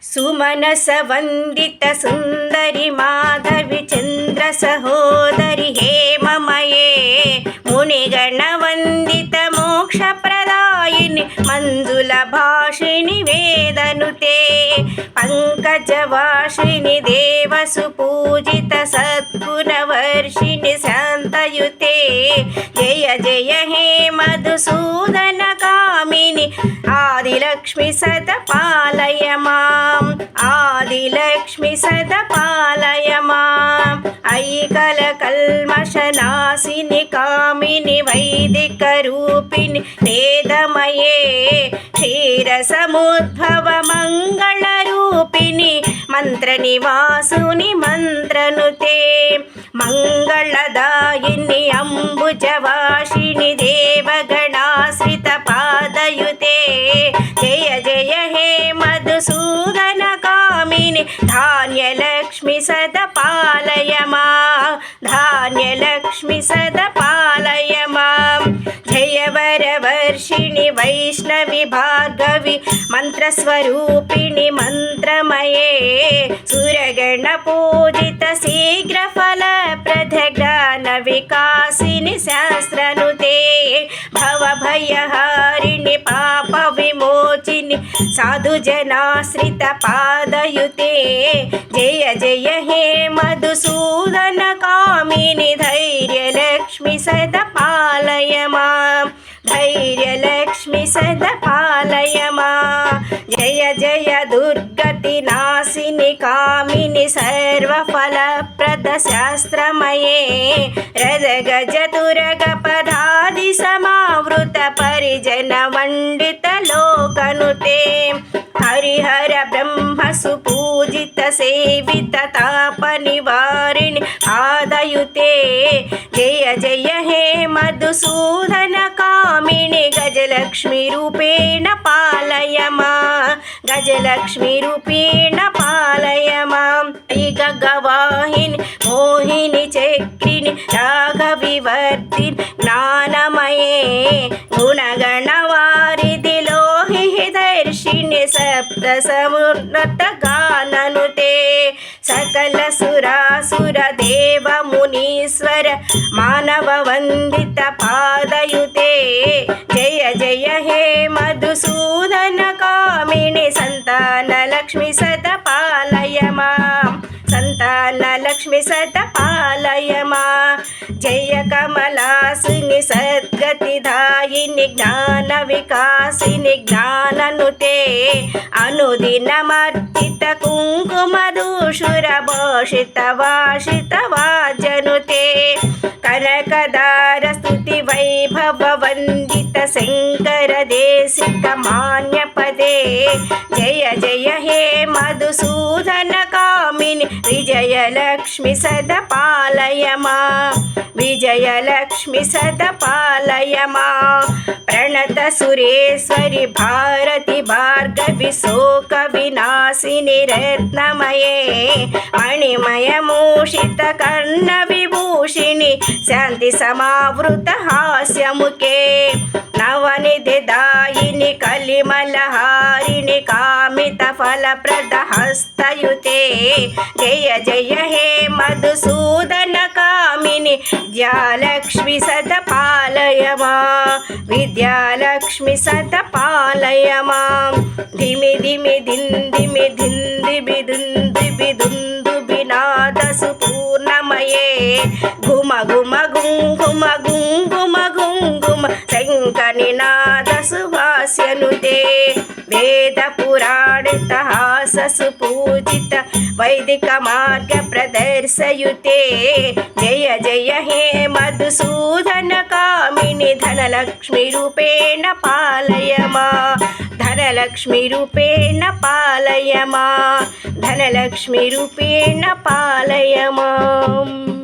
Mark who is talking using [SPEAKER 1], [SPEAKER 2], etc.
[SPEAKER 1] सुमनस वंदित सुंदरी माधवी चंद्र सहोदरी हेममये मुनिगण वंदित मोक्ष प्रदायिनि मंजुल भाषिणि वेदनुते पंकजवासिनि देवसुपूजित सद्गुणवर्षिणि शान्तयुते जय जय हे मधुसूदन कामिनि आदिलक्ष्मी सदपालय माम् आदिलक्ष्मी सदपालय माम् ऐकलकल्मषनाशिनि कामिनि वैदिकरूपिणि वेदमये क्षीरसमुद्भव मङ्गलरूपिणि मन्त्रनिवासुनि मन्त्रनुते मङ्गलदायिनि अम्बुजवासिनि देवगणाश्रितपादयुते जय जय हे मधुसूदन कामिनि धान्यलक्ष्मी सदपालय माम् धान्यलक्ष्मी सदपालय माम् जय वरवर्षिणि वैष्णवि भार्गवि मन्त्रस्वरूपिणि मन्त्रमये सुरगणपूजित शीघ्रफलप्रद ज्ञानविकासिनि शास्त्रनुते भवभयहारिणि पापविमोचिनि साधुजनाश्रितपादयुते जय जय हे मधुसूदन कामिनि धैर्यलक्ष्मी सदपालय माम् धैर्यलक्ष्मी सदपालय माम् जय जय दुर्गतिनाशिनि कामिनि सर्वफलप्रद शास्त्रमये रदगजतुरगपदादि समावृत परिजन वण्डित लोकनुते हरिहर ब्रह्म सुपूजित सेवित तापनिवारिणि आदयुते जय जय हे मधुसूदन कामिनि गजलक्ष्मी रूपेण पालय माम् गजलक्ष्मी रूपेण पालय माम् गगवाहिनि मोहिनि चक्रिणि राघविवर्धिनि ज्ञानमये गुणगणवारिधि लोहिहि दर्शिनि सप्तसमुन्नत गाननुते सकल सुरासुर देव मुनीश्वर मानव वंदित पादयुते जय जय हे मधुसूदन कामिनि संतान लक्ष्मी सदपालय माम् संतान लक्ष्मी सदपालय माम् जय कमलासिनि सद्गतिदायिनि ज्ञान विकासिनि ज्ञाननुते अनुदिनमर्पित कुङ्कुमधूषुर भूषित वाषित वाजनुते कनकदार स्तुति वैभव वंदित शंकर देशिक मान्य पदे जय जय हे मधुसूदन कामिनि विजयलक्ष्मी सदपालय माम् विजयलक्ष्मी सदपालय माम् प्रणत सुरेश्वरि भारती भार्गवि शोक विनाशिनि रत्नमये मणिमय मूषित कर्ण विभूषिणि शांति समावृत हास्यमुखे नवनिधिदायिनि कलिमलहारिणि कामित फलप्रद हस्तयुते जय जय हे मधुसूदन कामिनि विद्यालक्ष्मी सदपालय माम् विद्यालक्ष्मी सदपालय माम् धिमि धिमि धिन्दि धिन्दि दुन्दुभिनाद सुपूर्णमये घुम घुम घुम घुम घुम शङ्खनिनाद सुहास्यनुते वेद पुराणित हास सुपूजित वैदिक मार्ग प्रदर्शयुते जय जय हे मधुसूदन कामिनि धनलक्ष्मी रूपेण पालय माम् धनलक्ष्मी रूपेण पालय माम् धनलक्ष्मी रूपेण पालय माम्।